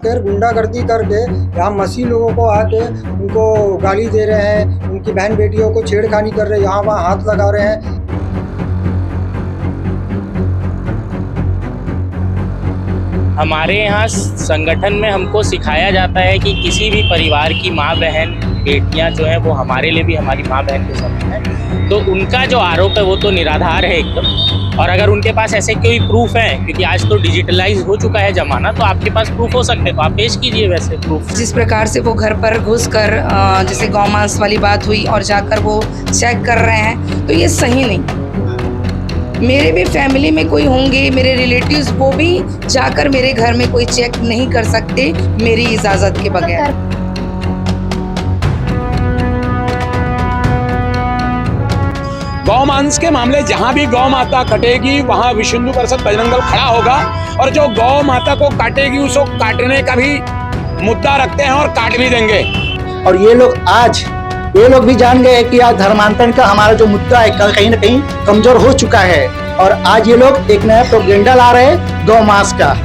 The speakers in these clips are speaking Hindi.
फिर गुंडागर्दी करके यहाँ मसीह लोगों को आके उनको गाली दे रहे हैं, उनकी बहन बेटियों को छेड़खानी कर रहे हैं, यहाँ वहाँ हाथ लगा रहे हैं। हमारे यहाँ संगठन में हमको सिखाया जाता है कि किसी भी परिवार की माँ बहन बेटियाँ जो हैं वो हमारे लिए भी हमारी माँ बहन के समान हैं। तो उनका जो आरोप है वो तो निराधार है एकदम। और अगर उनके पास ऐसे कोई प्रूफ है, क्योंकि आज तो डिजिटलाइज हो चुका है ज़माना, तो आपके पास प्रूफ हो सकते हैं तो आप पेश कीजिए वैसे प्रूफ। जिस प्रकार से वो घर पर घुसकर जैसे गौमांस वाली बात हुई और जाकर वो चेक कर रहे हैं, तो ये सही नहीं। मेरे भी फैमिली में कोई होंगे, मेरे रिलेटिव्स, वो भी जाकर मेरे घर में कोई चेक नहीं कर सकते मेरी इजाज़त के बगैर। गौमांस के मामले जहां भी गौ माता कटेगी वहां विश्व हिंदू परिषद बजरंग दल खड़ा होगा और जो गौ माता को काटेगी उसको काटने का भी मुद्दा रखते हैं और काट भी देंगे। और ये लोग भी जान गए कि आज धर्मांतरण का हमारा जो मुद्दा है कहीं ना कहीं कमजोर हो चुका है और आज ये लोग एक नया प्रोपेगेंडा ला रहे हैं गौ मांस का।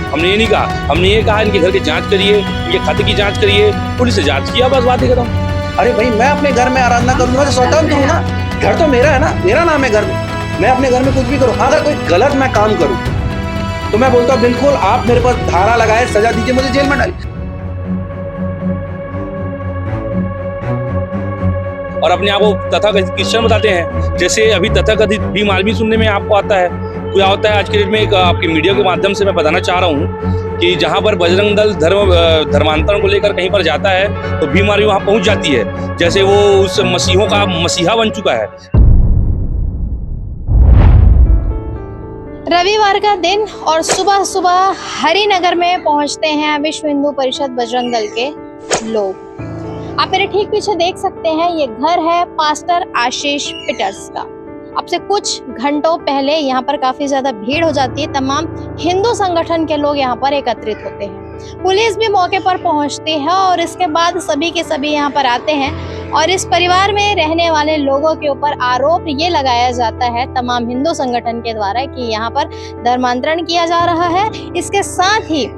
हमने ये नहीं कहा, हमने ये कहा इनके घर की जांच करिए, इनके खाते की जांच करिए, पुलिस से जांच किया, बस बात ही खत्म। अरे भाई, मैं अपने घर में आराधना करूंगा तो स्वतंत्र हूँ ना, घर तो मेरा है ना, मेरा नाम है घर में, मैं अपने घर में कुछ भी करूँ। अगर कोई गलत मैं काम करूँ तो मैं बोलता हूँ बिल्कुल आप मेरे पास धारा लगाए, सजा दीजिए, मुझे जेल में डालिए। और अपने आप को तथाकथित क्रिश्चियन बताते हैं, जैसे अभी तथाकथित भीम आर्मी सुनने में आपको आता है, कोई आता है। आज के डेट में एक आपके मीडिया के माध्यम से मैं बताना चाह रहा हूँ कि जहाँ पर बजरंग दल धर्मांतरण को लेकर कहीं पर जाता है तो भीम आर्मी वहाँ पहुँच जाती है, जैसे वो उस मसीहों का मसीहा बन चुका है। रविवार का दिन और सुबह सुबह हरिनगर में पहुंचते हैं विश्व हिंदू परिषद बजरंग दल के लोग। आप मेरे ठीक पीछे देख सकते हैं, ये घर है पास्टर आशीष पीटर्स का। अब से कुछ घंटों पहले यहाँ पर काफी ज्यादा भीड़ हो जाती है, तमाम हिंदू संगठन के लोग यहाँ पर एकत्रित होते हैं। पुलिस भी मौके पर पहुंचती है और इसके बाद सभी के सभी यहाँ पर आते हैं और इस परिवार में रहने वाले लोगों के ऊपर आरोप ये लगाया जाता है तमाम हिंदू संगठन के द्वारा कि यहाँ पर धर्मांतरण किया जा रहा है। इसके साथ ही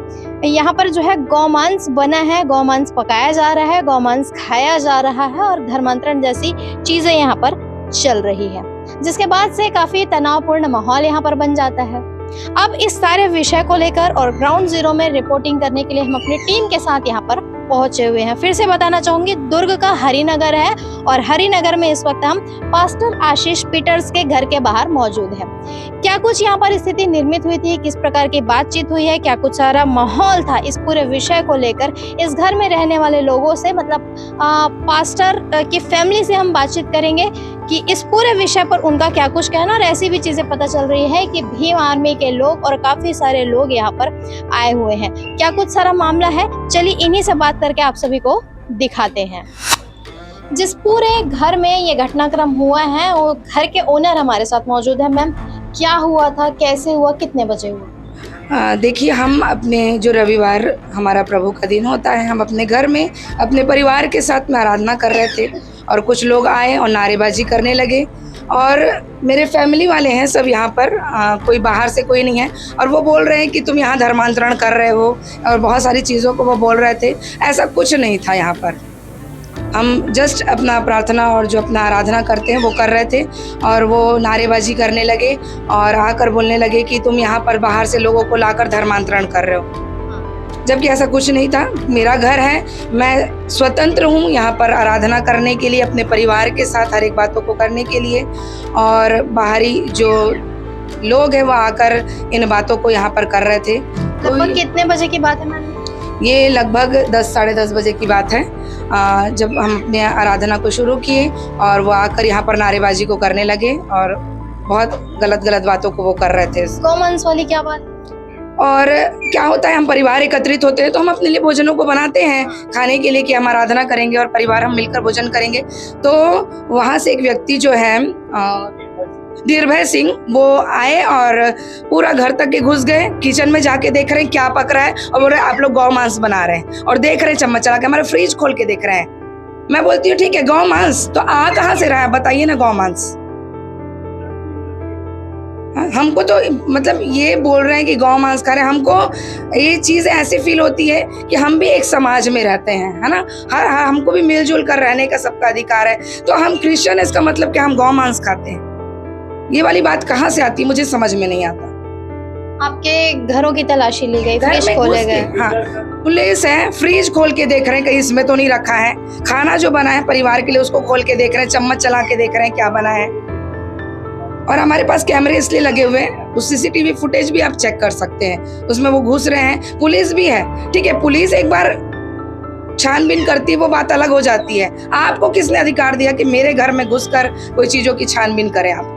यहाँ पर जो है गौमांस बना है, गौमांस पकाया जा रहा है, गौमांस खाया जा रहा है और धर्मांतरण जैसी चीजें यहाँ पर चल रही है, जिसके बाद से काफी तनावपूर्ण माहौल यहाँ पर बन जाता है। अब इस सारे विषय को लेकर और ग्राउंड जीरो में रिपोर्टिंग करने के लिए हम अपनी टीम के साथ यहाँ पर पहुंचे हुए हैं। फिर से बताना चाहूंगी, दुर्ग का हरिनगर है और हरिनगर में इस वक्त हम पास्टर आशीष पीटर्स के घर के बाहर मौजूद हैं। क्या कुछ यहाँ पर स्थिति निर्मित हुई थी, किस प्रकार की बातचीत हुई है, क्या कुछ सारा माहौल था, इस पूरे विषय को लेकर इस घर में रहने वाले लोगों से, मतलब पास्टर की फैमिली से हम बातचीत करेंगे कि इस पूरे विषय पर उनका क्या कुछ कहना। और ऐसी भी चीजें पता चल रही है कि भीम आर्मी के लोग और काफी सारे लोग यहाँ पर आए हुए हैं। क्या कुछ सारा मामला है, चलिए इन्हीं से बात करके आप सभी को दिखाते हैं। जिस पूरे घर में ये घटनाक्रम हुआ है वो घर के ओनर हमारे साथ मौजूद है। मैम, क्या हुआ था, कैसे हुआ, कितने बजे हुआ? देखिए, हम अपने जो रविवार हमारा प्रभु का दिन होता है, हम अपने घर में अपने परिवार के साथ में आराधना कर रहे थे और कुछ लोग आए और नारेबाजी करने लगे और मेरे फैमिली वाले हैं सब यहाँ पर, कोई बाहर से कोई नहीं है, और वो बोल रहे हैं कि तुम यहाँ धर्मांतरण कर रहे हो और बहुत सारी चीज़ों को वो बोल रहे थे। ऐसा कुछ नहीं था यहाँ पर, हम जस्ट अपना प्रार्थना और जो अपना आराधना करते हैं वो कर रहे थे और वो नारेबाजी करने लगे और आकर बोलने लगे कि तुम यहाँ पर बाहर से लोगों को लाकर धर्मांतरण कर रहे हो, जबकि ऐसा कुछ नहीं था। मेरा घर है, मैं स्वतंत्र हूँ यहाँ पर आराधना करने के लिए, अपने परिवार के साथ हर एक बातों को करने के लिए, और बाहरी जो लोग हैं वो आकर इन बातों को यहाँ पर कर रहे थे। लगभग कितने बजे की बात है मैम? ये लगभग 10 साढ़े 10 बजे की बात है, जब हम अपने आराधना को शुरू किए और वो आकर यहाँ पर नारेबाजी को करने लगे और बहुत गलत बातों को वो कर रहे थे। गौमांस वाली क्या बात? और क्या होता है, हम परिवार एकत्रित होते हैं तो हम अपने लिए भोजनों को बनाते हैं खाने के लिए कि हम आराधना करेंगे और परिवार हम मिलकर भोजन करेंगे। तो वहाँ से एक व्यक्ति जो है निर्भय सिंह, वो आए और पूरा घर तक के घुस गए, किचन में जाके देख रहे हैं क्या पक रहा है और बोल रहे आप लोग गौ मांस बना रहे हैं और देख रहे हैं चम्मच चला के, हमारे फ्रिज खोल के देख रहे हैं। मैं बोलती हूँ ठीक है गौ मांस, तो आ कहाँ से रहा है बताइए ना गौ मांस। हमको तो मतलब ये बोल रहे हैं कि गौ मांस खा रहे हैं, हमको ये चीज़ ऐसी फील होती है कि हम भी एक समाज में रहते हैं, है ना। हर हमको भी मिलजुल कर रहने का सबका अधिकार है। तो हम क्रिश्चियन, इसका मतलब कि हम गौ मांस खाते हैं, ये वाली बात कहाँ से आती है, मुझे समझ में नहीं आता। आपके घरों की तलाशी ली गई, घर फ्रिज में खोले घुस के, गए। हाँ, पुलिस है, फ्रिज खोल के देख रहे हैं कहीं इसमें तो नहीं रखा है। खाना जो बना है परिवार के लिए उसको खोल के देख रहे हैं, चम्मच चला के देख रहे हैं क्या बना है। और हमारे पास कैमरे इसलिए लगे हुए हैं, उस सीसीटीवी फुटेज भी आप चेक कर सकते हैं, उसमें वो घुस रहे हैं। पुलिस भी है, ठीक है, पुलिस एक बार छानबीन करती है वो बात अलग हो जाती है। आपको किसने अधिकार दिया कि मेरे घर में घुसकर कोई चीजों की छानबीन करें आप?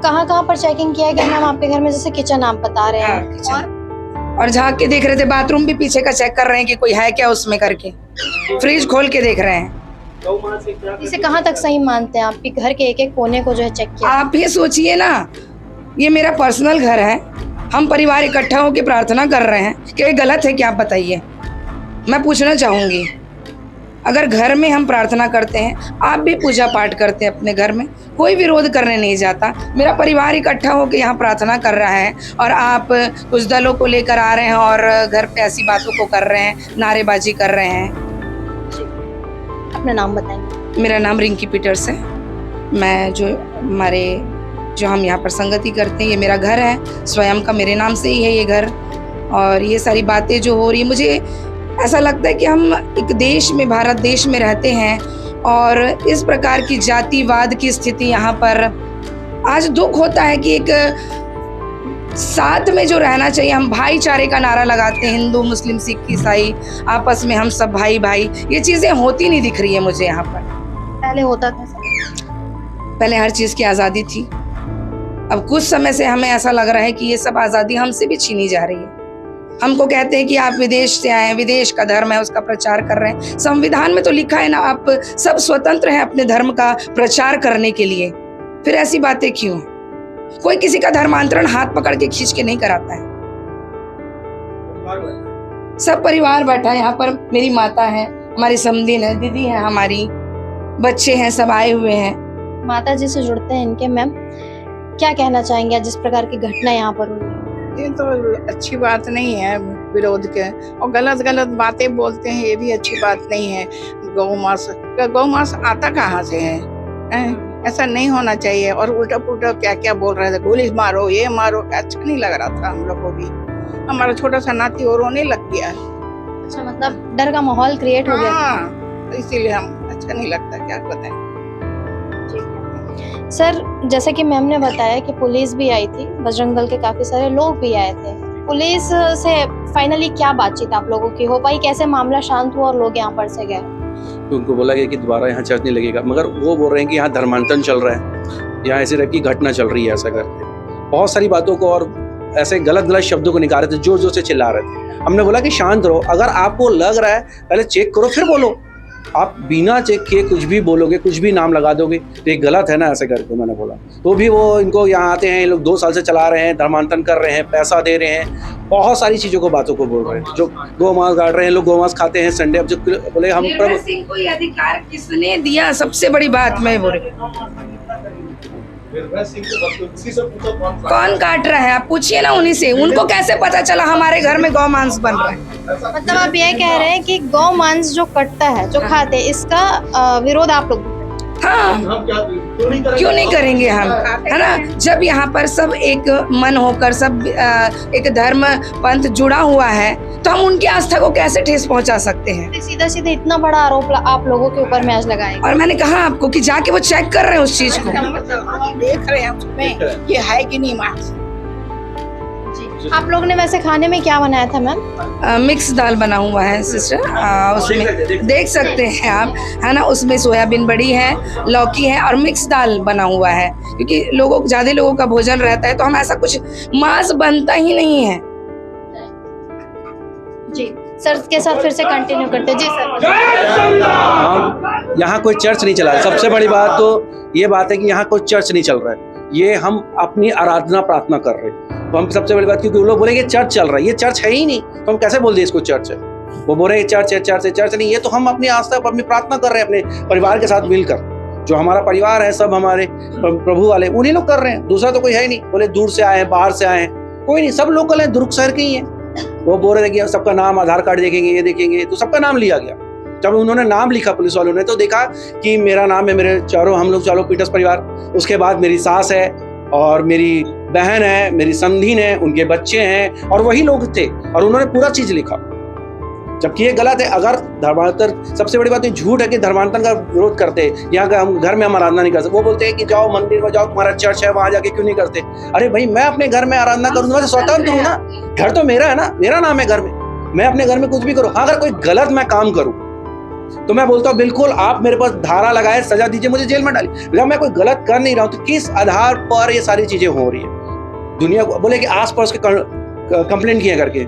कहाँ पर चेकिंग किया गया मैम आपके घर में? जैसे किचन आप बता रहे हाँ, हैं, किचन। और झांक के देख रहे थे, बाथरूम भी पीछे का चेक कर रहे हैं कि कोई है क्या उसमें करके, फ्रिज खोल के देख रहे हैं। इसे कहाँ तक सही मानते हैं? आपके घर के एक एक कोने को जो है चेक किया। आप ही सोचिए ना, ये मेरा पर्सनल घर है, हम परिवार इकट्ठा होकर प्रार्थना कर रहे हैं, क्या ये गलत है क्या? आप बताइए। मैं पूछना चाहूंगी, अगर घर में हम प्रार्थना करते हैं, आप भी पूजा पाठ करते हैं अपने घर में, कोई विरोध करने नहीं जाता। मेरा परिवार इकट्ठा होकर यहाँ प्रार्थना कर रहा है और आप कुछ दलों को लेकर आ रहे हैं और घर पे ऐसी बातों को कर रहे हैं, नारेबाजी कर रहे हैं। अपना नाम बताएंगे? मेरा नाम रिंकी पीटर्स है। मैं जो हम यहाँ पर संगति करते हैं, ये मेरा घर है, स्वयं का मेरे नाम से ही है ये घर। और ये सारी बातें जो हो रही है, मुझे ऐसा लगता है कि हम एक देश में, भारत देश में रहते हैं और इस प्रकार की जातिवाद की स्थिति यहाँ पर आज दुख होता है कि एक साथ में जो रहना चाहिए, हम भाईचारे का नारा लगाते हैं, हिंदू मुस्लिम सिख ईसाई आपस में हम सब भाई भाई, ये चीजें होती नहीं दिख रही है मुझे यहाँ पर। पहले होता था पहले हर चीज की आज़ादी थी, अब कुछ समय से हमें ऐसा लग रहा है कि ये सब आज़ादी हमसे भी छीनी जा रही है। हमको कहते हैं कि आप विदेश से आए, विदेश का धर्म है उसका प्रचार कर रहे हैं। संविधान में तो लिखा है ना, आप सब स्वतंत्र हैं अपने धर्म का प्रचार करने के लिए, फिर ऐसी बातें क्यों? कोई किसी का धर्मांतरण हाथ पकड़ के खींच के नहीं कराता है। सब परिवार बैठा है यहाँ पर, मेरी माता है, हमारी समधीन है, दीदी है, हमारी बच्चे हैं, सब आए हुए हैं। माता जी से जुड़ते हैं इनके, मैम क्या कहना चाहेंगे जिस प्रकार की घटना यहाँ पर हुई? ये तो अच्छी बात नहीं है, विरोध के और गलत गलत बातें बोलते हैं, ये भी अच्छी बात नहीं है। गौ मांस आता कहाँ से है? ऐसा नहीं होना चाहिए। और उल्टा पुल्टा क्या क्या बोल रहे थे, गोली मारो, ये मारो, अच्छा नहीं लग रहा था हम लोग को भी। हमारा छोटा सा नाती और रोने लग गया। अच्छा, मतलब डर का माहौल क्रिएट हो गया। हाँ, इसीलिए हम अच्छा नहीं लगता, क्या बताएं। सर, जैसे कि मैम ने बताया कि पुलिस भी आई थी, बजरंग दल के काफी सारे लोग भी आए थे। पुलिस से फाइनली क्या बातचीत आप लोगों की हो पाई? कैसे मामला शांत हुआ और लोग यहाँ पर से गए? उनको बोला गया कि दोबारा यहाँ चर्च नहीं लगेगा, मगर वो बोल रहे हैं कि यहाँ धर्मांतरण चल रहा है, यहाँ ऐसे टाइप की घटना चल रही है, ऐसा करके बहुत सारी बातों को और ऐसे गलत गलत शब्दों को निकाल रहे थे, जोर जोर से चिल्ला रहे थे। हमने बोला कि शांत रहो, अगर आपको लग रहा है पहले चेक करो फिर बोलो। आप बिना चेक किए कुछ भी बोलोगे, कुछ भी नाम लगा दोगे तो ये गलत है ना, ऐसे करके मैंने बोला। तो भी वो इनको यहाँ आते हैं, ये लोग 2 साल से चला रहे हैं, धर्मांतरण कर रहे हैं, पैसा दे रहे हैं, बहुत सारी चीज़ों को, बातों को बोल रहे हैं। जो गौ मांस काट रहे हैं, लोग गौ मांस खाते हैं संडे। अब जो बोले हम प्रभु सिंह को ये अधिकार किसने दिया? सबसे बड़ी बात मैं बोल रही हूँ, कौन काट रहा है? आप पूछिए ना उन्हीं से, उनको कैसे पता चला हमारे घर में गौ मांस बन रहा है? मतलब आप ये कह रहे हैं कि गौ मांस जो कटता है, जो खाते हैं, इसका विरोध आप लोग? हाँ, क्यों नहीं करेंगे हम, है ना। जब यहाँ पर सब एक मन होकर, सब एक धर्म पंथ जुड़ा हुआ है, तो हम उनकी आस्था को कैसे ठेस पहुंचा सकते हैं? सीधा सीधा इतना बड़ा आरोप आप लोगों के ऊपर में आज लगाएंगे। और मैंने कहा आपको कि जाके वो चेक कर रहे हैं उस चीज को, देख रहे हैं उसमें ये है कि नहीं मांस। आप लोगों ने वैसे खाने में क्या बनाया था मैम? मिक्स दाल बना हुआ है सिस्टर, उसमें देख सकते हैं आप, है ना। उसमें सोयाबीन बड़ी है, लौकी है और मिक्स दाल बना हुआ है, क्योंकि ज्यादा लोगों का भोजन रहता है, तो हम ऐसा कुछ मांस बनता ही नहीं है। जी सर के साथ फिर से कंटिन्यू करते हैं। जी सर। हम यहाँ कोई चर्च नहीं चला रहे। सबसे बड़ी बात तो ये बात है कि यहाँ कोई चर्च नहीं चल रहा है, ये हम अपनी आराधना प्रार्थना कर रहे हैं। तो हम सबसे बड़ी बात, क्योंकि वो लोग बोलेंगे चर्च चल रहा है, ये चर्च है ही नहीं, तो हम कैसे बोल दें इसको चर्च है? वो बोल रहे हैं चर्च है, चर्च है, चर्च नहीं, ये तो हम अपनी आस्था, अपनी प्रार्थना कर रहे हैं अपने परिवार के साथ मिलकर। जो हमारा परिवार है, सब हमारे प्रभु वाले उन्हीं लोग कर रहे हैं, दूसरा तो कोई है ही नहीं। बोले दूर से आए हैं, बाहर से आए हैं, कोई नहीं, सब लोकल हैं, दुर्ग शहर के ही हैं। वो बोल रहे थे कि सबका नाम, आधार कार्ड देखेंगे, ये देखेंगे, तो सबका नाम लिया गया। जब उन्होंने नाम लिखा पुलिस वालों ने, तो देखा कि मेरा नाम है, मेरे चारों, हम लोग चारों पीटर्स परिवार, उसके बाद मेरी सास है और मेरी बहन है, मेरी समधीन है, उनके बच्चे हैं, और वही लोग थे, और उन्होंने पूरा चीज लिखा, जबकि ये गलत है। अगर धर्मांतर, सबसे बड़ी बात ये झूठ है कि धर्मांतरण का विरोध करते हैं, यहाँ का हम घर में हम आराधना नहीं कर सकते। वो बोलते हैं कि जाओ मंदिर में जाओ, तुम्हारा चर्च है, वहां जाके क्यों नहीं करते? अरे भाई, मैं अपने घर में आराधना करूंगा तो स्वतंत्र हूँ ना, घर तो मेरा है ना, मेरा नाम है घर में, मैं अपने घर में कुछ भी करूँ। अगर कोई गलत मैं काम करूँ तो मैं बोलता हूँ बिल्कुल आप मेरे पास धारा लगाए, सजा दीजिए, मुझे जेल में डालिए। जब मैं कोई गलत कर नहीं रहा हूँ तो किस आधार पर ये सारी चीजें हो रही है? दुनिया बोले कि आस पड़ोस के कंप्लेंट किया करके,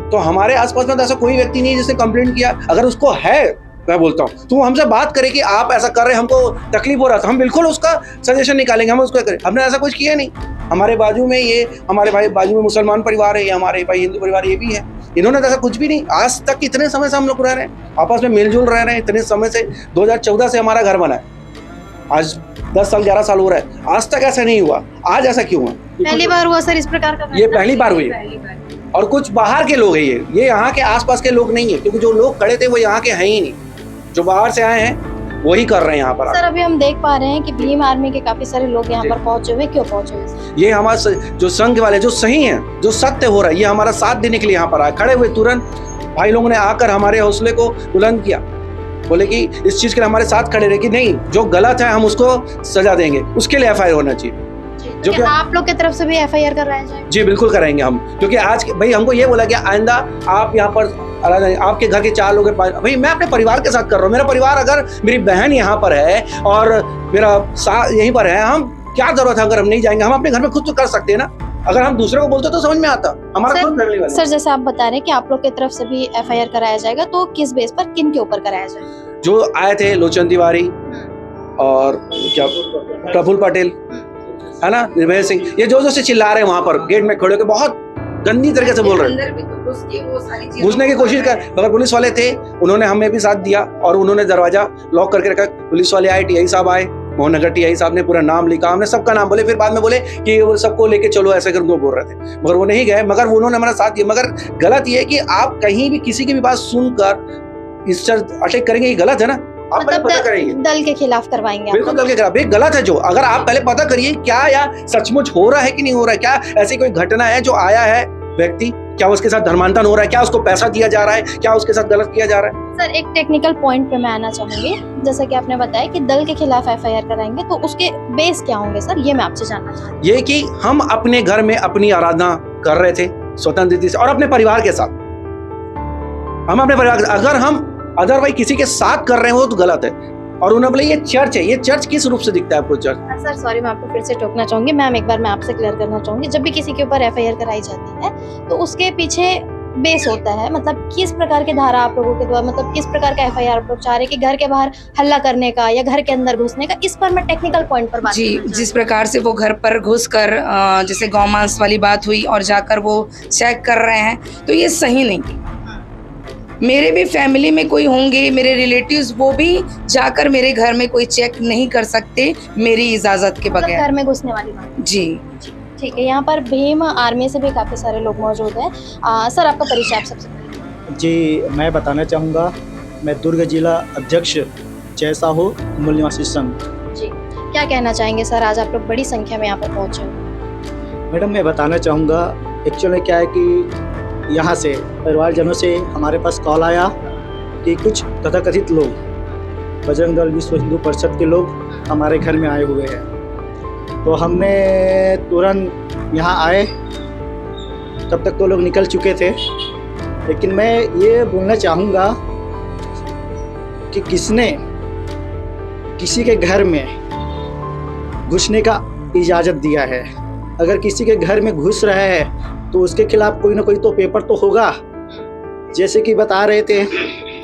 तो हमारे आसपास में तो ऐसा कोई व्यक्ति नहीं है जिसने कंप्लेंट किया। अगर उसको है, मैं बोलता हूँ, तो वो हमसे बात करे कि आप ऐसा कर रहे हैं, हमको तकलीफ हो रहा था, हम बिल्कुल उसका सजेशन निकालेंगे, हम उसको करें। हमने ऐसा कुछ किया नहीं। हमारे बाजू में ये, हमारे भाई बाजू में मुसलमान परिवार है, ये हमारे भाई हिंदू परिवार ये भी है, इन्होंने तो ऐसा कुछ भी नहीं। आज तक इतने समय से हम लोग रह रहे हैं, आपस में मिलजुल रह रहे हैं, इतने समय से 2014 से हमारा घर बना है, आज 10 साल 11 साल हो रहा है, आज तक ऐसा नहीं हुआ। आज ऐसा क्यों हुआ? पहली बार हुआ सर इस प्रकार का? ये पहली बार हुई, और कुछ बाहर के लोग हैं, ये यहाँ के आसपास के लोग नहीं है, क्योंकि जो लोग खड़े थे वो यहाँ के हैं ही नहीं, जो बाहर से आए हैं वही कर रहे हैं यहाँ पर। सर अभी हम देख पा रहे हैं कि भीम आर्मी के काफी सारे लोग यहाँ पर पहुंचे हुए, क्यों पहुंचे हुए? ये हमारे जो संघ वाले जो सही हैं, जो सत्य हो रहा है, ये हमारा साथ देने के लिए यहाँ पर आए, खड़े हुए। तुरंत भाई लोगों ने आकर हमारे हौसले को बुलंद किया, बोले कि इस चीज के लिए हमारे साथ खड़े रहे कि नहीं, जो गलत है हम उसको सजा देंगे, उसके लिए FIR होना चाहिए। जो कि आप लोग की तरफ से भी FIR कराया जाए? जी बिल्कुल कराएंगे हम, क्योंकि आज भाई हमको ये बोला गया आइंदा आप यहाँ पर आपके घर के 4 लोग हैं, भाई मैं अपने परिवार के साथ कर रहा हूँ। मेरा परिवार, अगर मेरी बहन यहाँ पर है और मेरा यहीं पर है, हम क्या जरूरत है? अगर हम नहीं जाएंगे, हम अपने घर में खुद तो कर सकते हैं ना। अगर हम दूसरे को बोलते तो समझ में आता, हमारा खुद फैमिली वाला। सर जैसे आप बता रहे हैं कि आप लोग की तरफ से भी FIR कराया जाएगा, तो किस बेस पर, किन के ऊपर कराया जाएगा? जो आए थे लोचन तिवारी और क्या प्रफुल्ल पटेल है ना, निर्भय सिंह, ये जो से चिल्ला रहे हैं वहां पर गेट में खड़े होकर, बहुत गंदी तरीके से बोल रहे हैं, घुसने की कोशिश कर, मगर पुलिस वाले थे, उन्होंने हमें भी साथ दिया और उन्होंने दरवाजा लॉक करके रखा। पुलिस वाले आए, TI साहब आए, मोहन नगर TI साहब ने पूरा नाम लिखा, हमने सबका नाम बोले, फिर बाद में बोले कि वो सबको लेके चलो, ऐसे करके बोल रहे थे, मगर वो नहीं गए, मगर उन्होंने हमारा साथ दिया। मगर गलत ये है कि आप कहीं भी किसी की भी बात सुनकर इस अटैक करेंगे, ये गलत है ना। आप पहले पता करेंगे, दल के खिलाफ करवाएंगे? बिल्कुल दल के खिलाफ, ये गलत है। जो अगर आप पहले पता करिए क्या या सचमुच हो रहा है कि नहीं हो रहा है, क्या ऐसी कोई घटना है जो आया है व्यक्ति, क्या उसके साथ धर्मांतरण हो रहा है, क्या उसको पैसा दिया जा रहा है, क्या उसके साथ गलत किया जा रहा है। सर एक टेक्निकल पॉइंट पे मैं आना चाहूंगी, जैसा कि आपने बताया कि दल के खिलाफ FIR कराएंगे, तो उसके बेस क्या होंगे सर, ये मैं आपसे जानना चाहती हूँ। ये कि हम अपने घर में अपनी आराधना कर रहे थे स्वतंत्र रीति से और अपने परिवार के साथ, हम अपने परिवार, अगर हम अदरवाइज किसी के साथ कर रहे हैं वो तो गलत है। और उन्होंने बोले ये चर्च है, ये चर्च किस रूप से दिखता है आपको चर्च? सर सॉरी, मैं आपको फिर से टोकना चाहूंगी, मैम एक बार मैं आपसे क्लियर करना चाहूंगी, जब भी किसी के ऊपर FIR कराई जाती है तो उसके पीछे बेस होता है, मतलब किस प्रकार की धारा आप लोगों के द्वारा, मतलब किस प्रकार का FIR आप लोग चाह रहे हैं कि घर के बाहर हल्ला करने का या घर के अंदर घुसने का, इस पर मैं टेक्निकल पॉइंट पर बात जी, जिस प्रकार से वो घर पर घुस कर जैसे गौमांस वाली बात हुई और जाकर वो चेक कर रहे हैं, तो ये सही नहीं। मेरे भी फैमिली में कोई होंगे, मेरे रिलेटिव्स, वो भी जाकर मेरे घर में कोई चेक नहीं कर सकते मेरी इजाज़त के बगैर। घर में घुसने वाली बात? जी ठीक है। यहाँ पर भीम आर्मी से भी काफ़ी सारे लोग मौजूद हैं। सर आपका परिचय आप सबसे पहले? जी, मैं बताना चाहूँगा, मैं दुर्ग जिला अध्यक्ष जय साहू मूल निवासी संघ। जी, क्या कहना चाहेंगे सर, आज आप लोग बड़ी संख्या में यहाँ पर पहुँचे हो? मैडम मैं बताना चाहूँगा, एक्चुअली क्या है कि यहाँ से परिवारजनों से हमारे पास कॉल आया कि कुछ तथाकथित लोग, बजरंग दल विश्व हिंदू परिषद के लोग हमारे घर में आए हुए हैं। तो हमने तुरंत यहाँ आए, तब तक तो लोग निकल चुके थे। लेकिन मैं ये बोलना चाहूँगा कि किसने किसी के घर में घुसने का इजाज़त दिया है? अगर किसी के घर में घुस रहा है तो उसके खिलाफ कोई ना कोई तो पेपर तो होगा। जैसे कि बता रहे थे,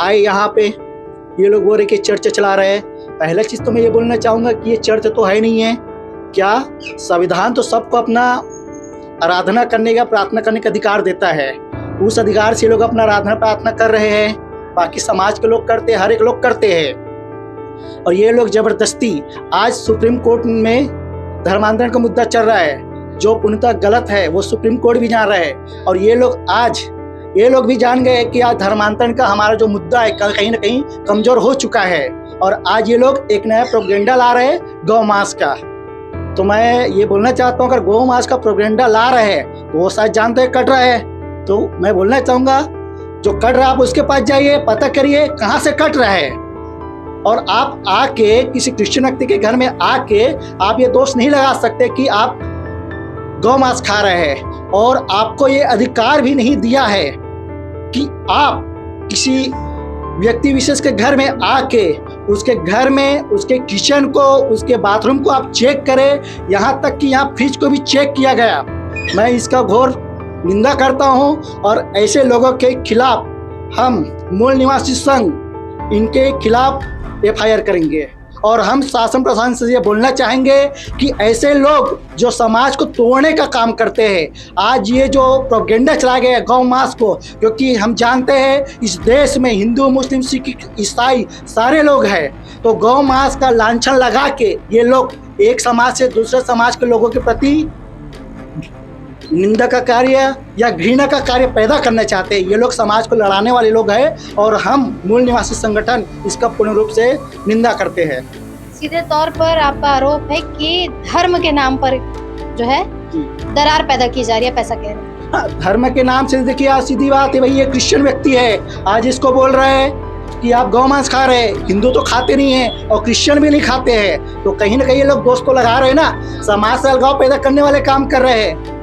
आए यहाँ पे ये लोग बोल रहे कि चर्च चला रहे हैं। पहला चीज़ तो मैं ये बोलना चाहूँगा कि ये चर्च तो है नहीं है। क्या संविधान तो सबको अपना आराधना करने का, प्रार्थना करने का अधिकार देता है। उस अधिकार से लोग अपना आराधना प्रार्थना कर रहे हैं, बाकी समाज के लोग करते हैं, हर एक लोग करते हैं। और ये लोग जबरदस्ती, आज सुप्रीम कोर्ट में धर्मांतरण का मुद्दा चल रहा है, जो पूर्णतः गलत है, वो सुप्रीम कोर्ट भी जान रहा है। और ये लोग भी जान गए कि आज धर्मांतरण का हमारा जो मुद्दा है कहीं ना कहीं कमजोर हो चुका है। और आज ये लोग एक नया प्रोपेगेंडा ला रहे हैं गौ मास का। तो मैं ये बोलना चाहता हूँ, अगर गौ मास का प्रोपेगेंडा ला रहे हैं तो वो शायद जानते हैं कट रहा है। तो मैं बोलना चाहूँगा, जो कट रहा है आप उसके पास जाइए, पता करिए कहाँ से कट रहा है। और आप आके किसी क्रिश्चियन व्यक्ति के घर में आके आप ये दोष नहीं लगा सकते कि आप गौ मांस खा रहे हैं। और आपको ये अधिकार भी नहीं दिया है कि आप किसी व्यक्ति विशेष के घर में आके उसके घर में, उसके किचन को, उसके बाथरूम को आप चेक करें, यहाँ तक कि यहाँ फ्रिज को भी चेक किया गया। मैं इसका घोर निंदा करता हूँ और ऐसे लोगों के खिलाफ हम मूल निवासी संघ इनके खिलाफ FIR करेंगे। और हम शासन प्रशासन से ये बोलना चाहेंगे कि ऐसे लोग जो समाज को तोड़ने का काम करते हैं, आज ये जो प्रोपेगेंडा चलाया गया है गौ मास को, क्योंकि हम जानते हैं इस देश में हिंदू, मुस्लिम, सिख, ईसाई सारे लोग हैं, तो गौ मास का लांछन लगा के ये लोग एक समाज से दूसरे समाज के लोगों के प्रति निंदा का कार्य या घृणा का कार्य पैदा करना चाहते हैं। ये लोग समाज को लड़ाने वाले लोग हैं और हम मूल निवासी संगठन इसका पूर्ण रूप से निंदा करते हैं। सीधे तौर पर आपका आरोप है कि धर्म के नाम पर जो है दरार पैदा की जा रही है, पैसा कह रहे हैं। हाँ, धर्म के नाम से देखिए, आज सीधी बात है, भाई ये क्रिश्चियन व्यक्ति है, आज इसको बोल रहे हैं कि आप गौ मांस खा रहे हैं। हिंदू तो खाते नहीं है और क्रिश्चियन भी नहीं खाते हैं, तो कहीं ना कहीं ये लोग दोष को लगा रहे हैं ना, समाज से अलगाव पैदा करने वाले काम कर रहे हैं।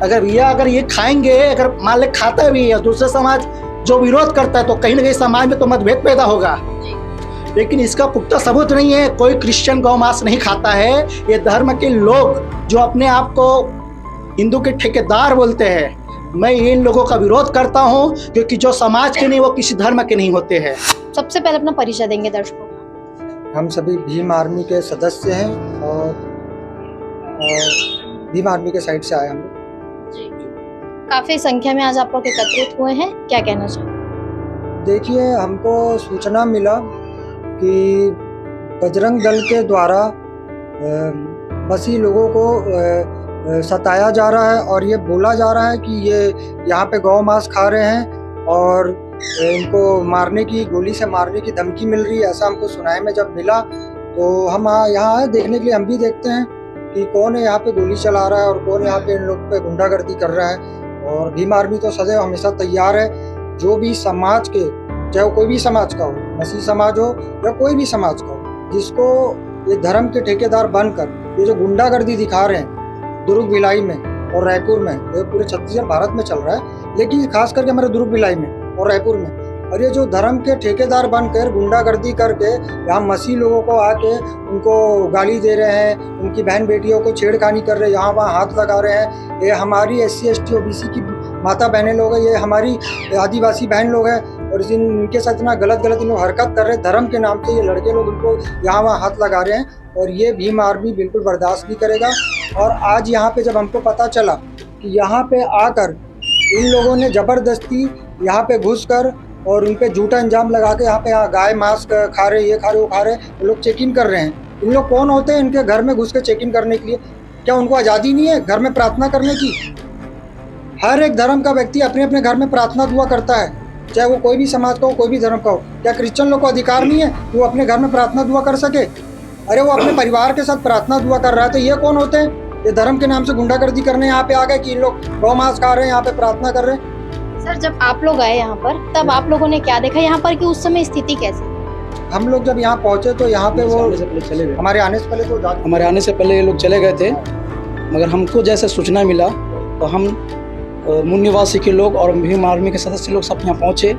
अगर ये खाएंगे, अगर मान ले खाता भी है, दूसरा समाज जो विरोध करता है, तो कहीं ना कहीं समाज में तो मतभेद पैदा होगा। लेकिन इसका पुख्ता सबूत नहीं है, कोई क्रिश्चियन गौ मांस नहीं खाता है। ये धर्म के लोग जो अपने आप को हिंदू के ठेकेदार बोलते हैं, मैं इन लोगों का विरोध करता हूँ, क्योंकि जो समाज के नहीं वो किसी धर्म के नहीं होते हैं। सबसे पहले अपना परिचय देंगे दर्शकों को। हम सभी भीम आर्मी के सदस्य हैं और भीम आर्मी के साइड से आए हम। काफी संख्या में आज आप लोग एकत्रित हुए हैं, क्या कहना चाहिए? देखिए, हमको सूचना मिला कि बजरंग दल के द्वारा मसीह लोगों को सताया जा रहा है और ये बोला जा रहा है कि ये यहाँ पे गौ मांस खा रहे हैं और इनको मारने की, गोली से मारने की धमकी मिल रही है। ऐसा हमको सुनाई में जब मिला तो हम यहाँ आए देखने के लिए। हम भी देखते हैं कि कौन है यहाँ पे गोली चला रहा है और कौन यहाँ पे इन लोग पे गुंडागर्दी कर रहा है। और भीम आर्मी तो सदैव हमेशा तैयार है, जो भी समाज के, चाहे वो कोई भी समाज का हो, मसीह समाज हो या कोई भी समाज का हो, जिसको ये धर्म के ठेकेदार बनकर ये जो गुंडागर्दी दिखा रहे हैं दुर्ग भिलाई में और रायपुर में, ये पूरे छत्तीसगढ़ भारत में चल रहा है, लेकिन खास करके हमारे दुर्ग भिलाई में और रायपुर में, और ये जो धर्म के ठेकेदार बनकर गुंडागर्दी करके यहाँ मसीह लोगों को आके उनको गाली दे रहे हैं, उनकी बहन बेटियों को छेड़खानी कर रहे हैं, यहाँ वहाँ हाथ लगा रहे हैं। ये हमारी SC ST OBC की माता बहनें लोग हैं, ये हमारी आदिवासी बहन लोग हैं, और इनके साथ इतना गलत इन लोग हरकत कर रहे हैं धर्म के नाम से। ये लड़के लोग इनको यहाँ वहाँ हाथ लगा रहे हैं और ये भीम आर्मी बिल्कुल बर्दाश्त नहीं करेगा। और आज यहाँ पे जब हमको पता चला कि यहाँ पे आकर इन लोगों ने ज़बरदस्ती यहाँ पे घुस कर और उन पे झूठा इंजाम लगा के यहाँ पे गाय मांस खा रहे, ये खा रहे, वो खा रहे, वो लोग चेकिंग कर रहे हैं। इन लोग कौन होते हैं इनके घर में घुस के चेकिंग करने के लिए? क्या उनको आज़ादी नहीं है घर में प्रार्थना करने की? हर एक धर्म का व्यक्ति अपने अपने घर में प्रार्थना दुआ करता है, चाहे वो कोई भी समाज का हो, कोई भी धर्म का हो। क्या क्रिश्चियन लोग को अधिकार नहीं है कि वो अपने घर में प्रार्थना दुआ कर सके? अरे वो अपने परिवार के साथ प्रार्थना दुआ कर रहा है, तो ये कौन होते हैं? ये धर्म के नाम से गुंडागर्दी करने यहाँ पे आ गए कि इन लोग गौ मांस खा रहे हैं, यहाँ पे प्रार्थना कर रहे हैं। सर, जब आप लोग आए यहाँ पर, तब आप लोगों ने क्या देखा यहाँ पर कि उस समय स्थिति कैसी? हम लोग जब यहाँ पहुँचे तो यहाँ पे वो चले गए। हमारे आने से पहले तो हमारे आने से पहले ये लोग चले गए थे, मगर हमको जैसे सूचना मिला तो हम मूल निवासी के लोग और भीम आर्मी के सदस्य लोग सब यहाँ पहुँचे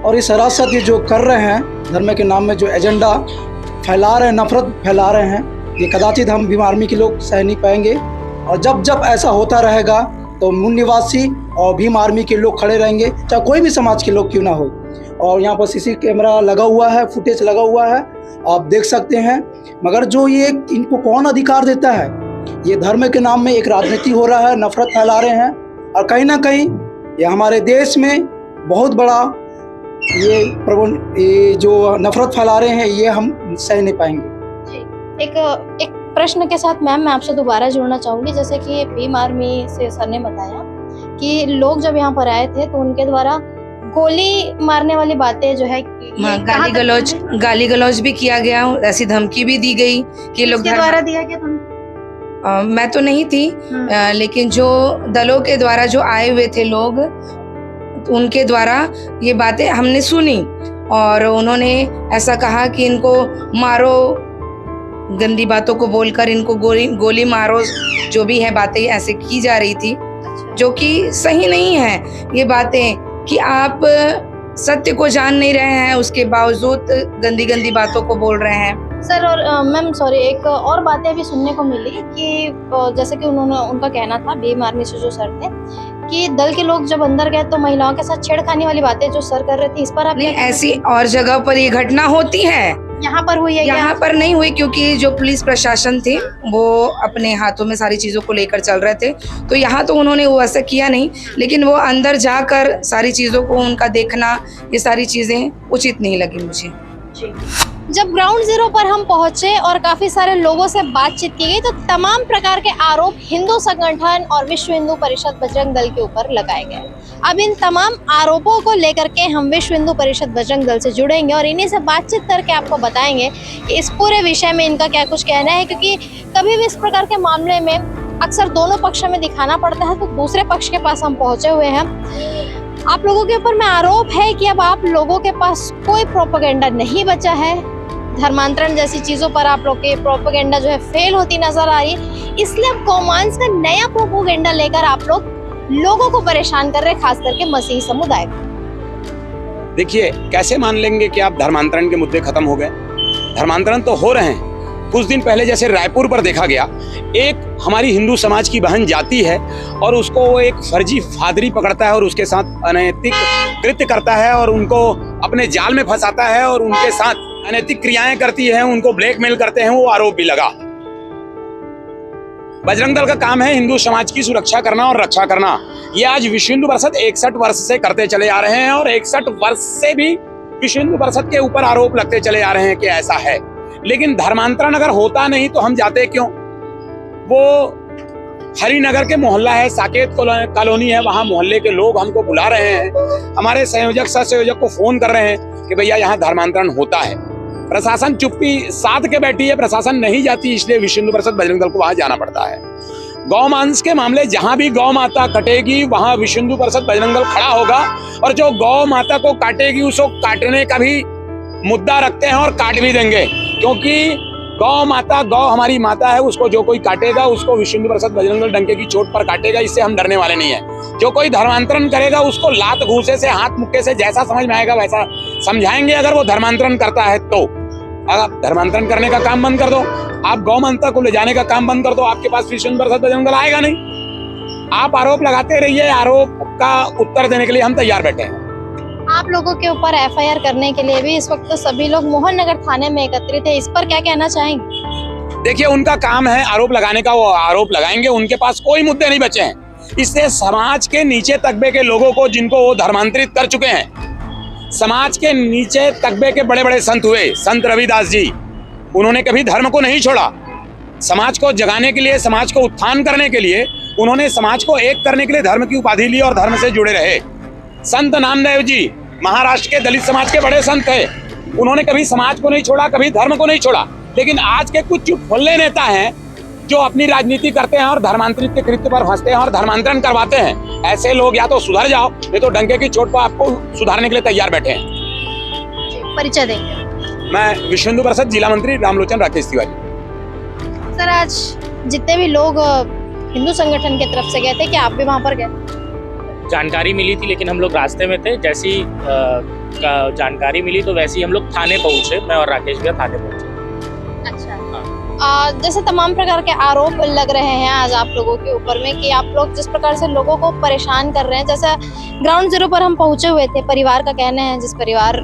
और इस सरासत ये जो कर रहे हैं, धर्म के नाम में जो एजेंडा फैला रहे हैं, नफरत फैला रहे हैं, ये कदाचित हम भीम आर्मी के लोग सह नहीं पाएंगे। और जब जब ऐसा होता रहेगा तो मूल निवासी और भीम आर्मी के लोग खड़े रहेंगे, चाहे कोई भी समाज के लोग क्यों ना हो। और यहाँ पर CC कैमरा लगा हुआ है, फुटेज लगा हुआ है, आप देख सकते हैं। मगर जो ये इनको कौन अधिकार देता है? ये धर्म के नाम में एक राजनीति हो रहा है, नफरत फैला रहे हैं और कहीं ना कहीं ये हमारे देश में बहुत बड़ा ये जो नफरत फैला रहे हैं ये हम सह नहीं पाएंगे। एक प्रश्न के साथ मैम मैं आपसे दोबारा जुड़ना चाहूंगी। जैसे कि भीम आर्मी से सर ने बताया कि लोग जब यहाँ पर आए थे तो उनके द्वारा गोली मारने वाली बातें जो है गाली गलौज भी किया गया, ऐसी धमकी भी दी गई कि लोग द्वारा दिया गया था। मैं तो नहीं थी, लेकिन जो दलों के द्वारा जो आए हुए थे लोग, उनके द्वारा ये बातें हमने सुनी और उन्होंने ऐसा कहा कि इनको मारो, गंदी बातों को बोलकर इनको गोली मारो, जो भी है बातें ऐसे की जा रही थी, जो कि सही नहीं है ये बातें कि आप सत्य को जान नहीं रहे हैं, उसके बावजूद गंदी बातों को बोल रहे हैं। सर और मैम सॉरी, एक और बातें भी सुनने को मिली कि जैसे कि उनका कहना था, भीम आर्मी से जो सर थे, कि दल के लोग जब अंदर गए तो महिलाओं के साथ छेड़खानी वाली बातें जो सर कर रहे थे, इस पर आप नहीं, ऐसी और जगह पर ये घटना होती है, यहाँ पर हुई है? यहाँ पर नहीं हुई, क्योंकि जो पुलिस प्रशासन थे वो अपने हाथों में सारी चीजों को लेकर चल रहे थे, तो यहाँ तो उन्होंने वो ऐसा किया नहीं, लेकिन वो अंदर जाकर सारी चीजों को उनका देखना, ये सारी चीजें उचित नहीं लगी मुझे। जब ग्राउंड जीरो पर हम पहुंचे और काफी सारे लोगों से बातचीत की गई तो तमाम प्रकार के आरोप हिंदू संगठन और विश्व हिंदू परिषद बजरंग दल के ऊपर लगाए गए। अब इन तमाम आरोपों को लेकर के हम विश्व हिंदू परिषद बजरंग दल से जुड़ेंगे और इन्हीं से बातचीत करके आपको बताएंगे कि इस पूरे विषय में इनका क्या कुछ कहना है, क्योंकि कभी भी इस प्रकार के मामले में अक्सर दोनों पक्ष में दिखाना पड़ता है, तो दूसरे पक्ष के पास हम पहुंचे हुए हैं। आप लोगों के ऊपर में आरोप है कि अब आप लोगों के पास कोई प्रोपेगेंडा नहीं बचा है, धर्मांतरण जैसी चीजों पर आप लोग की प्रोपेगेंडा जो है फेल होती नजर आ रही है, इसलिए अब गौमांस का नया प्रोपेगेंडा लेकर आप लोगों को परेशान कर रहे हैं, खास करके मसीही समुदाय को। देखिए, कैसे मान लेंगे कि आप धर्मांतरण के मुद्दे खत्म हो गए? धर्मांतरण तो हो रहे हैं। कुछ दिन पहले जैसे रायपुर पर देखा गया, एक हमारी हिंदू समाज की बहन जाती है और उसको वो एक फर्जी फादरी पकड़ता है और उसके साथ अनैतिक कृत्य करता है और उनको अपने जाल में फंसाता है और उनके साथ अनैतिक क्रियाएं करती है, उनको ब्लैकमेल करते हैं, वो आरोप भी लगा। बजरंग दल का काम है हिंदू समाज की सुरक्षा करना और रक्षा करना। ये आज विश्व हिंदू परिषद 61 वर्ष से करते चले आ रहे हैं और 61 वर्ष से भी विश्व हिंदू परिषद के ऊपर आरोप लगते चले आ रहे हैं कि ऐसा है। लेकिन धर्मांतरण अगर होता नहीं तो हम जाते क्यों? वो हरिनगर के मोहल्ला है, साकेत कॉलोनी है, वहाँ मोहल्ले के लोग हमको बुला रहे हैं, हमारे संयोजक सह संयोजक को फोन कर रहे हैं कि भैया यहाँ धर्मांतरण होता है। प्रशासन चुप्पी साध के बैठी है, प्रशासन नहीं जाती, इसलिए विश्व हिंदू परिषद बजरंग दल को वहां जाना पड़ता है। गौमांस के मामले जहां भी गौ माता कटेगी वहां विश्व हिंदू परिषद बजरंग दल खड़ा होगा और जो गौ माता को काटेगी उसको काटने का भी मुद्दा रखते हैं और काट भी देंगे, क्योंकि गौ माता, गौ हमारी माता है, उसको जो कोई काटेगा उसको विश्व हिंदू परिषद बजरंग दल डंके की चोट पर काटेगा। इससे हम डरने वाले नहीं है। जो कोई धर्मांतरण करेगा उसको लात घूसे से, हाथ मुक्के से, जैसा समझ में आएगा वैसा समझाएंगे। अगर वो धर्मांतरण करता है तो आप धर्मांतरण करने का काम बंद कर दो, आप गौ माता को ले जाने का काम बंद कर दो, आपके पास विश्व हिंदू परिषद बजरंग दल आएगा नहीं। आप आरोप लगाते रहिए, आरोप का उत्तर देने के लिए हम तैयार बैठे हैं। आप लोगों के ऊपर एफआईआर करने के लिए भी इस वक्त तो सभी लोग मोहन नगर थाने में एकत्रित है, इस पर क्या कहना चाहेंगे? देखिए, उनका काम है आरोप लगाने का, वो आरोप लगाएंगे, उनके पास कोई मुद्दे नहीं बचे हैं। इससे समाज के नीचे तबके के लोगों को, जिनको वो धर्मांतरित कर चुके हैं, समाज के नीचे तबके के बड़े बड़े संत हुए, संत रविदास जी, उन्होंने कभी धर्म को नहीं छोड़ा। समाज को जगाने के लिए, समाज को उत्थान करने के लिए उन्होंने समाज को एक करने के लिए धर्म की उपाधि ली और धर्म से जुड़े रहे। संत नामदेव जी महाराष्ट्र के दलित समाज के बड़े संत थे, उन्होंने कभी समाज को नहीं छोड़ा, कभी धर्म को नहीं छोड़ा। लेकिन आज के कुछ चुटकुले नेता हैं जो अपनी राजनीति करते हैं और धर्मांतरित के कृत्य पर फंसते हैं और धर्मांतरण करवाते हैं। ऐसे लोग या तो सुधर जाओ, नहीं तो डंके की चोट पर आपको सुधारने के लिए तैयार बैठे हैं। परिचय देंगे। मैं विश्व हिंदू परिषद जिला मंत्री रामलोचन राकेश तिवारी। सर, आज जितने भी लोग हिंदू संगठन की तरफ से गए थे, क्या आप भी वहाँ पर गए? जानकारी मिली थी, लेकिन हम लोग रास्ते में थे। जैसी जानकारी मिली तो वैसे ही हम लोग थाने पहुंचे, मैं और राकेश भैया थाने पहुंचे। अच्छा, जैसे तमाम प्रकार के आरोप लग रहे हैं आज आप लोगों के ऊपर में कि आप लोग जिस प्रकार से लोगों को परेशान कर रहे हैं, जैसे ग्राउंड जीरो पर हम पहुंचे हुए थे, परिवार का कहना है, जिस परिवार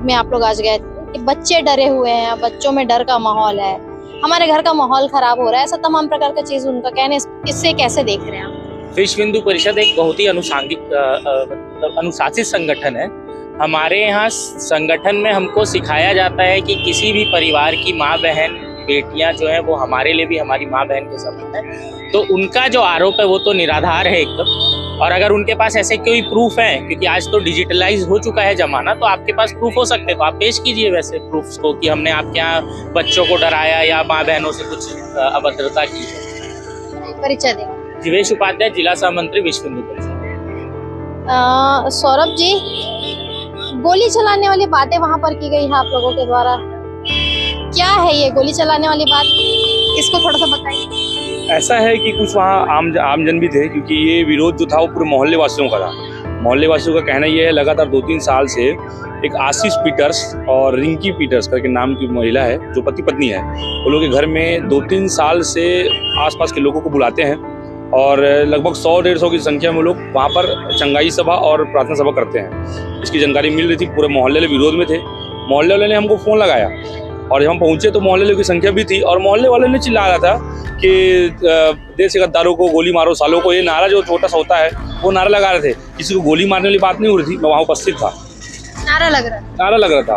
में आप लोग आज गए थे, कि बच्चे डरे हुए हैं, बच्चों में डर का माहौल है, हमारे घर का माहौल खराब हो रहा है, ऐसा तमाम प्रकार की चीज उनका कहना है। इससे कैसे देख रहे हैं आप? विश्व हिंदू परिषद एक बहुत ही अनुशासित संगठन है। हमारे यहाँ संगठन में हमको सिखाया जाता है कि किसी भी परिवार की माँ बहन बेटियां जो हैं वो हमारे लिए भी हमारी माँ बहन के समान है। तो उनका जो आरोप है वो तो निराधार है एकदम। और अगर उनके पास ऐसे कोई प्रूफ है, क्योंकि आज तो डिजिटलाइज हो चुका है जमाना, तो आपके पास प्रूफ हो सकते हैं तो आप पेश कीजिए वैसे प्रूफ्स को कि हमने आपके यहाँ बच्चों को डराया या माँ बहनों से कुछ अभद्रता की। परिचय दें। जीवेश उपाध्याय, जिला सहमंत्री विश्व हिंदू परिषद। सौरभ जी, गोली चलाने वाली बातें वहां पर की गई है आप लोगों के द्वारा, क्या है ये गोली चलाने वाली बात, इसको थोड़ा सा बताइए। ऐसा है कि कुछ वहाँ आमजन भी थे, क्योंकि ये विरोध जो था वो पूरे मोहल्ले वासियों का था। मोहल्ले वासियों का कहना ये है, लगातार 2-3 साल से एक आशीष पीटर्स और रिंकी पीटर्स करके नाम की महिला है जो पति पत्नी है, वो लोग के घर में 2-3 साल से आसपास के लोगों को बुलाते हैं और लगभग 100-150 की संख्या में लोग वहाँ पर चंगाई सभा और प्रार्थना सभा करते हैं। इसकी जानकारी मिल रही थी, पूरे मोहल्ले वाले विरोध में थे। मोहल्ले वाले ने हमको फ़ोन लगाया और जब हम पहुँचे तो मोहल्ले वालों की संख्या भी थी और मोहल्ले वाले ने चिल्ला रहा था कि देश के गद्दारों को गोली मारो सालों को, ये नारा जो छोटा सा होता है वो नारा लगा रहे थे। किसी को गोली मारने वाली बात नहीं हो रही थी, मैं वहाँ उपस्थित था। नारा लग रहा था।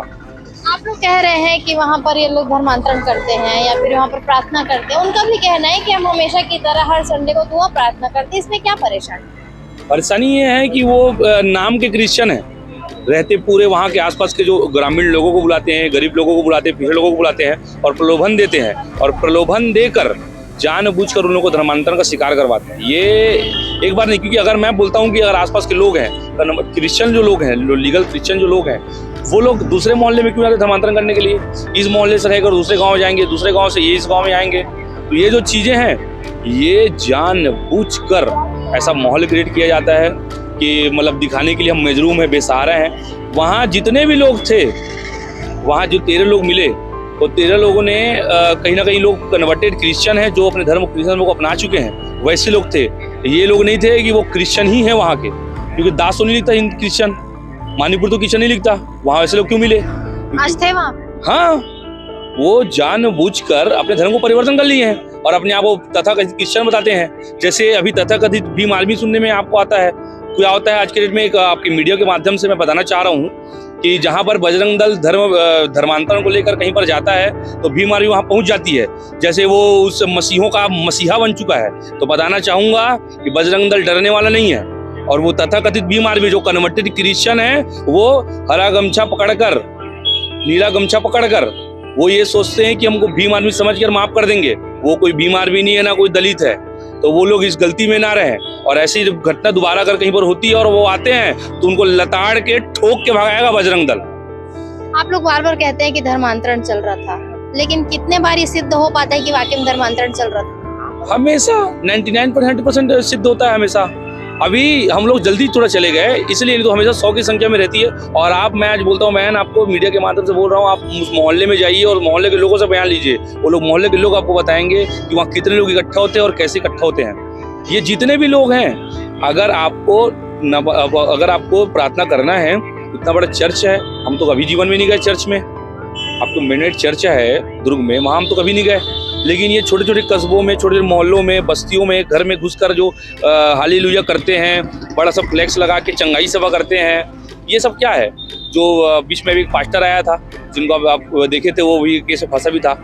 आप लोग कह रहे हैं कि वहाँ पर ये लोग धर्मांतरण करते हैं या फिर वहाँ पर प्रार्थना करते हैं, उनका भी कहना है कि हम हमेशा की तरह हर संडे को दुआ प्रार्थना करते हैं, इसमें क्या परेशानी ये है कि वो नाम के क्रिश्चियन है, रहते पूरे वहाँ के आसपास के जो ग्रामीण लोगों को बुलाते हैं, गरीब लोगों को बुलाते हैं, पिछड़े लोगों को बुलाते हैं और प्रलोभन देते हैं और प्रलोभन देकर जानबूझकर उन लोगों को धर्मांतरण का शिकार करवाते हैं। ये एक बार नहीं, क्योंकि अगर मैं बोलता हूँ कि अगर आसपास के लोग हैं, क्रिश्चियन जो लोग हैं, लीगल क्रिश्चियन जो लोग हैं, वो लोग दूसरे मोहल्ले में क्यों जाते धर्मांतरण करने के लिए? इस मोहल्ले से रहकर दूसरे गाँव जाएंगे, दूसरे गाँव से ये इस गाँव में आएंगे। तो ये जो चीज़ें हैं, ये जानबूझकर ऐसा माहौल क्रिएट किया जाता है कि मतलब दिखाने के लिए हम मजलूम है, बेसहारा हैं। वहाँ जितने भी लोग थे, वहाँ जो 13 लोग मिले, तो 13 लोगों ने कहीं ना कहीं लोग कन्वर्टेड क्रिश्चियन हैं जो अपने धर्म क्रिश्चियन को अपना चुके हैं, वैसे लोग थे। ये लोग नहीं थे कि वो क्रिश्चियन ही हैं वहाँ के, क्योंकि दास तो नहीं लिखता हिंद क्रिश्चियन, मानीपुर तो क्रिश्चियन नहीं लिखता, वहाँ वैसे लोग क्यों मिले? आज थे वहाँ? हाँ, वो जानबूझकर अपने धर्म को परिवर्तन कर लिए हैं और अपने आप को तथाकथित क्रिश्चियन बताते हैं। जैसे अभी तथाकथित भीम आर्मी सुनने में आपको आता है, क्या होता है आज के डेट में, एक आपके मीडिया के माध्यम से मैं बताना चाह रहा हूँ कि जहाँ पर बजरंग दल धर्मांतरण को लेकर कहीं पर जाता है तो भीम आर्मी वहाँ पहुँच जाती है। जैसे वो उस मसीहों का मसीहा बन चुका है, तो बताना चाहूँगा कि बजरंग दल डरने वाला नहीं है। और वो तथाकथित भीम आर्मी जो कन्वर्टेड क्रिश्चियन है, वो हरा गमछा पकड़कर, नीला गमछा पकड़कर वो ये सोचते हैं कि हमको भीम आर्मी समझकर माफ कर देंगे। वो कोई भीम आर्मी नहीं है, ना कोई दलित है, तो वो लोग इस गलती में ना रहें। और ऐसी घटना दोबारा अगर कहीं पर होती है और वो आते हैं तो उनको लताड़ के ठोक के भगाएगा बजरंग दल। आप लोग बार बार कहते हैं कि धर्मांतरण चल रहा था, लेकिन कितने बार ये सिद्ध हो पाता है कि वाकई में धर्मांतरण चल रहा था? हमेशा 99% सिद्ध होता है हमेशा। अभी हम लोग जल्दी थोड़ा चले गए, इसलिए नहीं तो हमेशा 100 की संख्या में रहती है। और मैं आज बोलता हूँ, मैं आपको मीडिया के माध्यम से बोल रहा हूँ, आप उस मोहल्ले में जाइए और मोहल्ले के लोगों से बयान लीजिए। वो लोग मोहल्ले के लोग आपको बताएंगे कि वहाँ कितने लोग इकट्ठा होते हैं और कैसे इकट्ठा होते हैं। ये जितने भी लोग हैं, अगर आपको प्रार्थना करना है, इतना बड़ा चर्च है, हम तो कभी जीवन में नहीं गए चर्च में। आपको मिनट चर्च है दुर्ग में, वहाँ हम तो कभी नहीं गए। लेकिन ये छोटे छोटे कस्बों में, छोटे छोटे मोहल्लों में, बस्तियों में, घर में घुसकर जो हालेलुया करते हैं, बड़ा सा फ्लैक्स लगा के चंगाई सभा करते हैं, ये सब क्या है? जो बीच में भी एक पास्टर आया था जिनको आप देखे थे, वो भी कैसे फंसा भी था।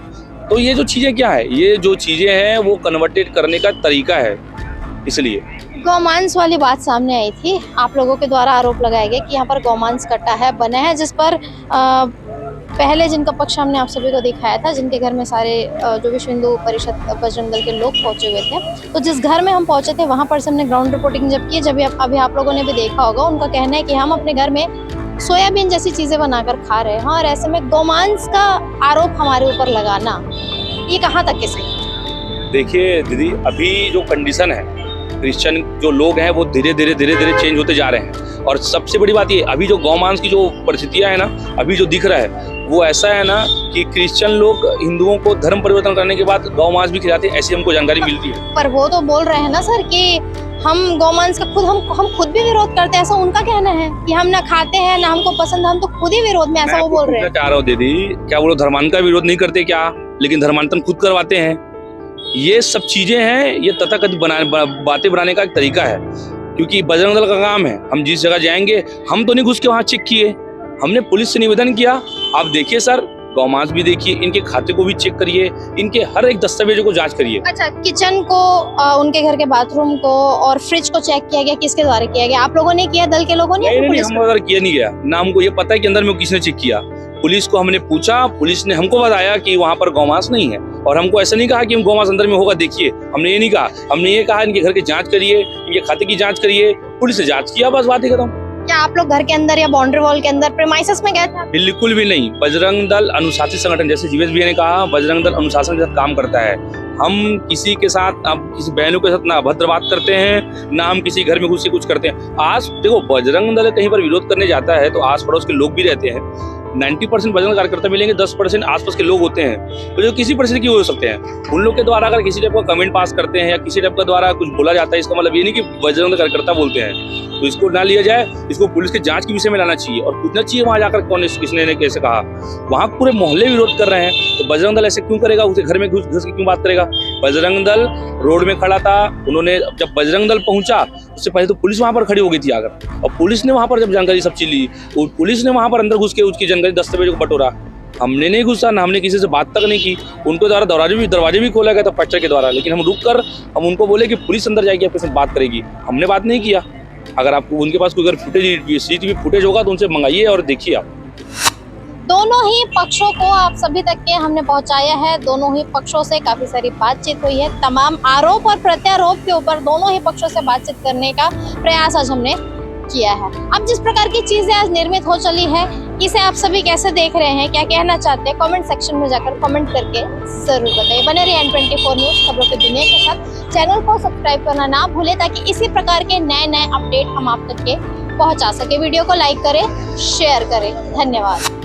तो ये जो चीज़ें क्या है, ये जो चीज़ें हैं वो कन्वर्टेड करने का तरीका है। इसलिए गौमांस वाली बात सामने आई थी, आप लोगों के द्वारा आरोप लगाया गया कि यहाँ पर गौमांस कट्टा है, बना है, जिस पर पहले जिनका पक्ष हमने आप सभी को दिखाया था, जिनके घर में सारे जो विश्व हिंदू परिषद बजरंग दल के लोग पहुंचे हुए थे। तो जिस घर में हम पहुंचे थे वहां पर से हमने ग्राउंड रिपोर्टिंग जब की, जब अभी आप लोगों ने भी देखा होगा, उनका कहना है कि हम अपने घर में सोयाबीन जैसी चीजें बनाकर खा रहे हैं, और ऐसे में गौमांस का आरोप हमारे ऊपर लगाना, ये कहाँ तक के सही? देखिए दीदी, अभी जो कंडीशन है, क्रिश्चियन जो लोग हैं वो धीरे धीरे चेंज होते जा रहे हैं। और सबसे बड़ी बात ये, अभी जो गौमांस की जो परिस्थितियां है ना, अभी जो दिख रहा है वो ऐसा है ना कि क्रिश्चियन लोग हिंदुओं को धर्म परिवर्तन करने के बाद गौमांस भी खिलाते हैं, ऐसी हमको जानकारी मिलती है। पर वो तो बोल रहे हैं ना सर कि हम गौमांस का हम खुद भी विरोध करते हैं, ऐसा उनका कहना है कि हम ना खाते हैं, ना हमको पसंद है, हम तो खुद ही विरोध में, ऐसा वो बोल रहे हैं। चाह रहा हूँ दीदी, क्या वो लोग धर्मांतरण का विरोध नहीं करते क्या? लेकिन धर्मांतरण खुद करवाते हैं। ये सब चीजें हैं, ये तथाकथित बातें बनाने का एक तरीका है। क्योंकि बजरंग दल का काम है, हम जिस जगह जाएंगे, हम तो नहीं घुस के वहाँ चेक किए, हमने पुलिस से निवेदन किया, आप देखिए सर, गौमांस भी देखिए, इनके खाते को भी चेक करिए, इनके हर एक दस्तावेजों को जांच करिए। अच्छा, किचन को, उनके घर के बाथरूम को और फ्रिज को चेक किया गया, किसके द्वारा किया गया? आप लोगों ने किया, दल के लोगों ने? नहीं, हम अगर किया नहीं गया ना, हमको ये पता है कि अंदर में किसने चेक किया। पुलिस को हमने पूछा, पुलिस ने हमको बताया कि वहाँ पर गौमांस नहीं है, और हमको ऐसा नहीं कहा कि हम गौमांस अंदर में होगा देखिए, हमने ये नहीं कहा। हमने ये कहा इनके घर की जांच करिए, इनके खाते की जांच करिए। पुलिस ने जांच किया, बस बात ही खत्म। क्या आप लोग घर के अंदर या बाउंड्री वॉल के अंदर प्रेमाइसेस में गए थे? बिल्कुल भी नहीं। बजरंग दल अनुशासित संगठन, जैसे जीवेश भैया ने कहा, बजरंग दल अनुशासन के साथ काम करता है। हम किसी के साथ, अब किसी बहनों के साथ ना अभद्र बात करते हैं, ना हम किसी घर में घुस के कुछ करते हैं। आज देखो, बजरंग दल कहीं पर विरोध करने जाता है तो आस पड़ोस के लोग भी रहते हैं। 90% बजरंग कार्यकर्ता मिलेंगे, 10% आसपास के लोग होते हैं, तो जो किसी परिस्थिति की हो सकते हैं। उन लोग के द्वारा अगर किसी टाइप का कमेंट पास करते हैं या किसी टाइप का द्वारा कुछ बोला जाता है, इसका मतलब ये नहीं कि बजरंग दल कार्यकर्ता बोलते हैं। तो इसको ना लिया जाए, इसको पुलिस के जांच के विषय में लाना चाहिए और पूछना चाहिए वहां जाकर कौन किसने ने कैसे कहा। वहां पूरे मोहल्ले विरोध कर रहे हैं, तो बजरंग दल ऐसे क्यों करेगा? उसे घर में घुस के क्यों बात करेगा? बजरंग दल रोड में खड़ा था, उन्होंने जब बजरंग दल पहुंचा उससे पहले तो पुलिस वहां पर खड़ी हो गई थी आकर, और पुलिस ने वहां पर जब जानकारी सब चीज ली, पुलिस ने वहां पर अंदर घुस के उसकी जानकारी दस्तावेजों को बटोरा। हमने नहीं घुसा, ना हमने किसी से बात तक नहीं की। उनको द्वारा दरवाजे भी खोला गया था पर्चा के द्वारा, लेकिन हम रुक कर हम उनको बोले कि पुलिस अंदर जाएगी, आपके साथ बात करेगी। हमने बात नहीं किया। अगर आपको उनके पास कोई अगर सीसीटीवी फुटेज होगा तो उनसे मंगाइए और देखिए आप। दोनों ही पक्षों को आप सभी तक के हमने पहुंचाया है। दोनों ही पक्षों से काफी सारी बातचीत हुई है। तमाम आरोप और प्रत्यारोप के ऊपर दोनों ही पक्षों से बातचीत करने का प्रयास आज हमने किया है। अब जिस प्रकार की चीजें आज निर्मित हो चली है, इसे आप सभी कैसे देख रहे हैं, क्या कहना चाहते हैं, कमेंट सेक्शन में जाकर कमेंट करके जरूर बताइए। बने रहिए N24 न्यूज खबरों की दुनिया के साथ। चैनल को सब्सक्राइब करना ना भूलें ताकि इसी प्रकार के नए अपडेट हम आप तक के पहुंचा सके। वीडियो को लाइक करें, शेयर करें। धन्यवाद।